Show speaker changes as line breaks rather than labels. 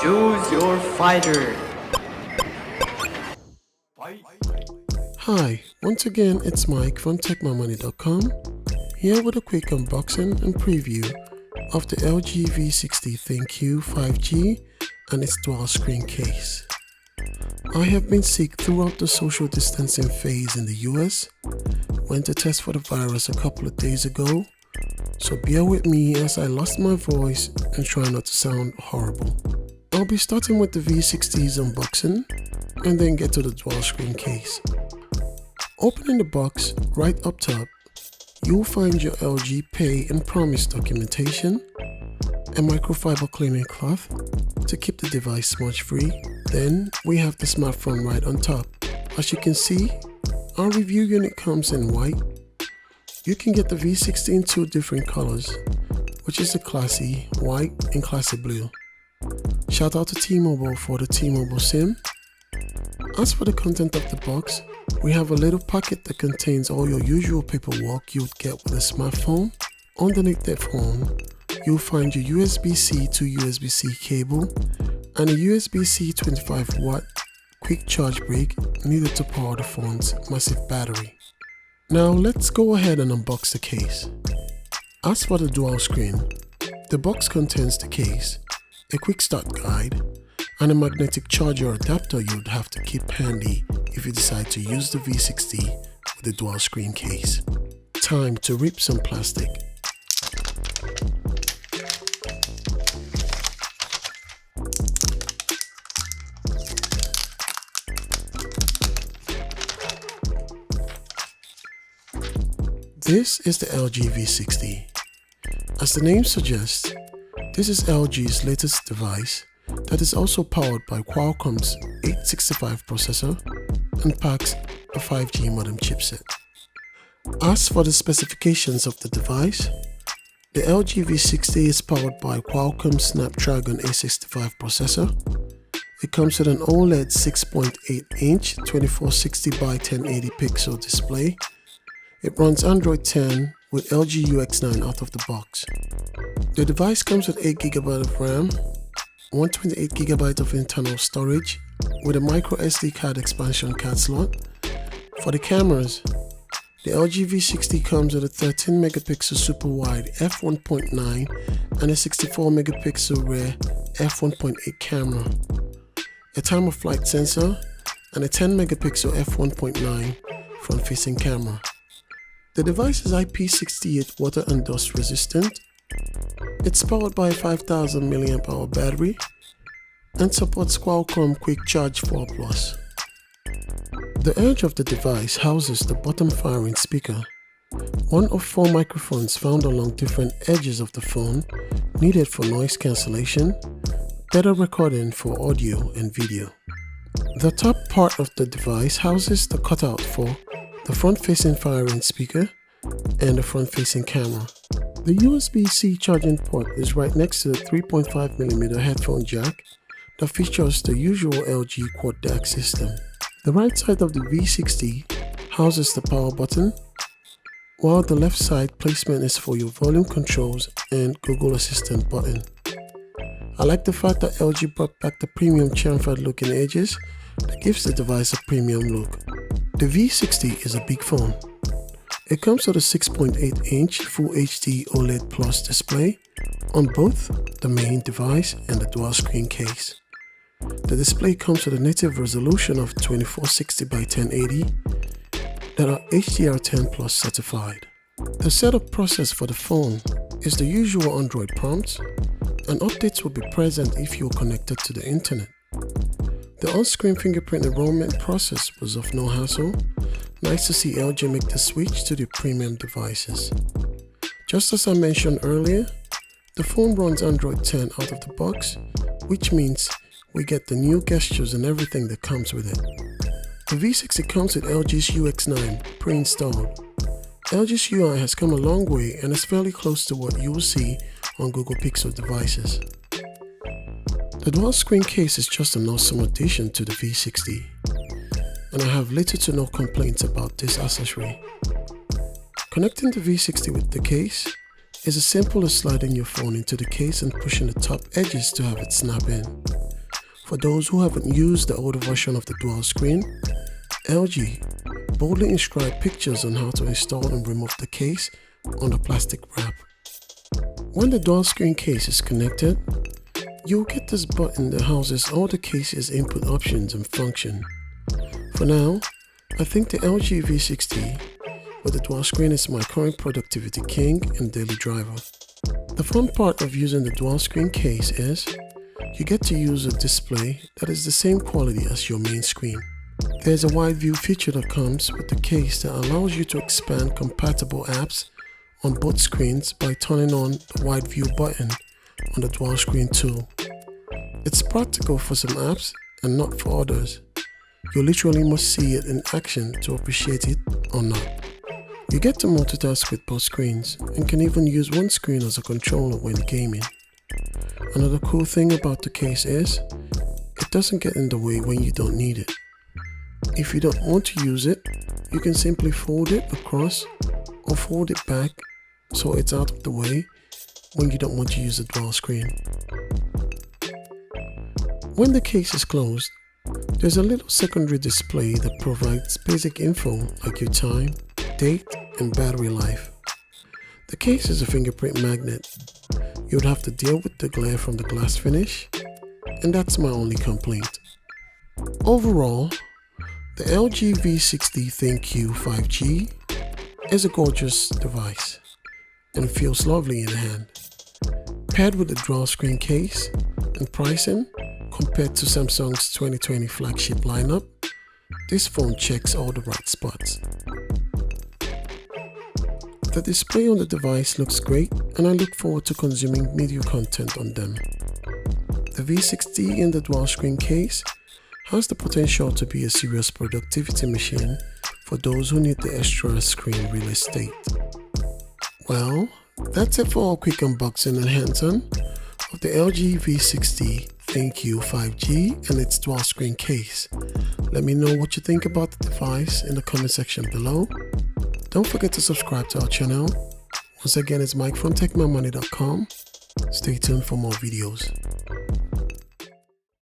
Choose your fighter.
Hi, once again it's Mike from TechMyMoney.com, here with a quick unboxing and preview of the LG V60 ThinQ 5G and its dual screen case. I have been sick throughout the social distancing phase in the US, went to test for the virus a couple of days ago, so bear with me as I lost my voice and try not to sound horrible. I'll be starting with the V60's unboxing and then get to the dual screen case. Opening the box, right up top, you'll find your LG Pay and Promise documentation, a microfiber cleaning cloth to keep the device smudge free. Then we have the smartphone right on top. As you can see, our review unit comes in white. You can get the V60 in two different colors, which is the classy white and classy blue. Shout out to T-Mobile for the T-Mobile SIM. As for the content of the box, we have a little pocket that contains all your usual paperwork you'd get with a smartphone. Underneath the phone, you'll find your USB-C to USB-C cable and a USB-C 25-watt quick charge brick needed to power the phone's massive battery. Now let's go ahead and unbox the case. As for the dual screen, the box contains the case, a quick start guide, and a magnetic charger adapter you'd have to keep handy if you decide to use the V60 with the dual screen case. Time to rip some plastic. This is the LG V60. As the name suggests, this is LG's latest device that is also powered by Qualcomm's 865 processor and packs a 5G modem chipset. As for the specifications of the device, the LG V60 is powered by Qualcomm's Snapdragon 865 processor. It comes with an OLED 6.8-inch 2460 by 1080 pixel display. It runs Android 10 with LG UX9 out of the box. The device comes with 8GB of RAM, 128GB of internal storage with a micro SD card expansion card slot. For the cameras, the LG V60 comes with a 13MP super wide f1.9 and a 64MP rear f1.8 camera, a time of flight sensor, and a 10MP f1.9 front facing camera. The device is IP68 water and dust resistant. It's powered by a 5000 mAh battery and supports Qualcomm Quick Charge 4 Plus. The edge of the device houses the bottom firing speaker, one of 4 microphones found along different edges of the phone needed for noise cancellation, better recording for audio and video. The top part of the device houses the cutout for the front-facing firing speaker and the front-facing camera. The USB-C charging port is right next to the 3.5mm headphone jack that features the usual LG quad DAC system. The right side of the V60 houses the power button, while the left side placement is for your volume controls and Google Assistant button. I like the fact that LG brought back the premium chamfered looking edges that gives the device a premium look. The V60 is a big phone. It comes with a 6.8-inch Full HD OLED Plus display on both the main device and the dual screen case. The display comes with a native resolution of 2460 by 1080 that are HDR10 Plus certified. The setup process for the phone is the usual Android prompts, and updates will be present if you're connected to the internet. The on-screen fingerprint enrollment process was of no hassle. Nice to see LG make the switch to the premium devices. Just as I mentioned earlier, the phone runs Android 10 out of the box, which means we get the new gestures and everything that comes with it. The V60 comes with LG's UX9 pre-installed. LG's UI has come a long way and is fairly close to what you will see on Google Pixel devices. The dual screen case is just an awesome addition to the V60, and I have little to no complaints about this accessory. Connecting the V60 with the case is as simple as sliding your phone into the case and pushing the top edges to have it snap in. For those who haven't used the older version of the dual screen, LG boldly inscribed pictures on how to install and remove the case on the plastic wrap. When the dual screen case is connected, you'll get this button that houses all the case's input options and function. For now, I think the LG V60 with the dual screen is my current productivity king and daily driver. The fun part of using the dual screen case is you get to use a display that is the same quality as your main screen. There's a wide view feature that comes with the case that allows you to expand compatible apps on both screens by turning on the wide view button on the dual screen tool. It's practical for some apps and not for others. You literally must see it in action to appreciate it or not. You get to multitask with both screens and can even use one screen as a controller when gaming. Another cool thing about the case is it doesn't get in the way when you don't need it. If you don't want to use it, you can simply fold it across or fold it back so it's out of the way when you don't want to use the dual screen. When the case is closed, there's a little secondary display that provides basic info like your time, date, and battery life. The case is a fingerprint magnet. You'd have to deal with the glare from the glass finish, and that's my only complaint. Overall, the LG V60 ThinQ 5G is a gorgeous device and feels lovely in the hand. Paired with the dual screen case and pricing compared to Samsung's 2020 flagship lineup, this phone checks all the right spots. The display on the device looks great and I look forward to consuming media content on them. The V60 in the dual screen case has the potential to be a serious productivity machine for those who need the extra screen real estate. Well, that's it for a quick unboxing and hands-on of the LG V60 ThinQ 5G and its dual screen case. Let me know what you think about the device in the comment section below. Don't forget to subscribe to our channel. Once again, it's Mike from TechMyMoney.com. Stay tuned for more videos.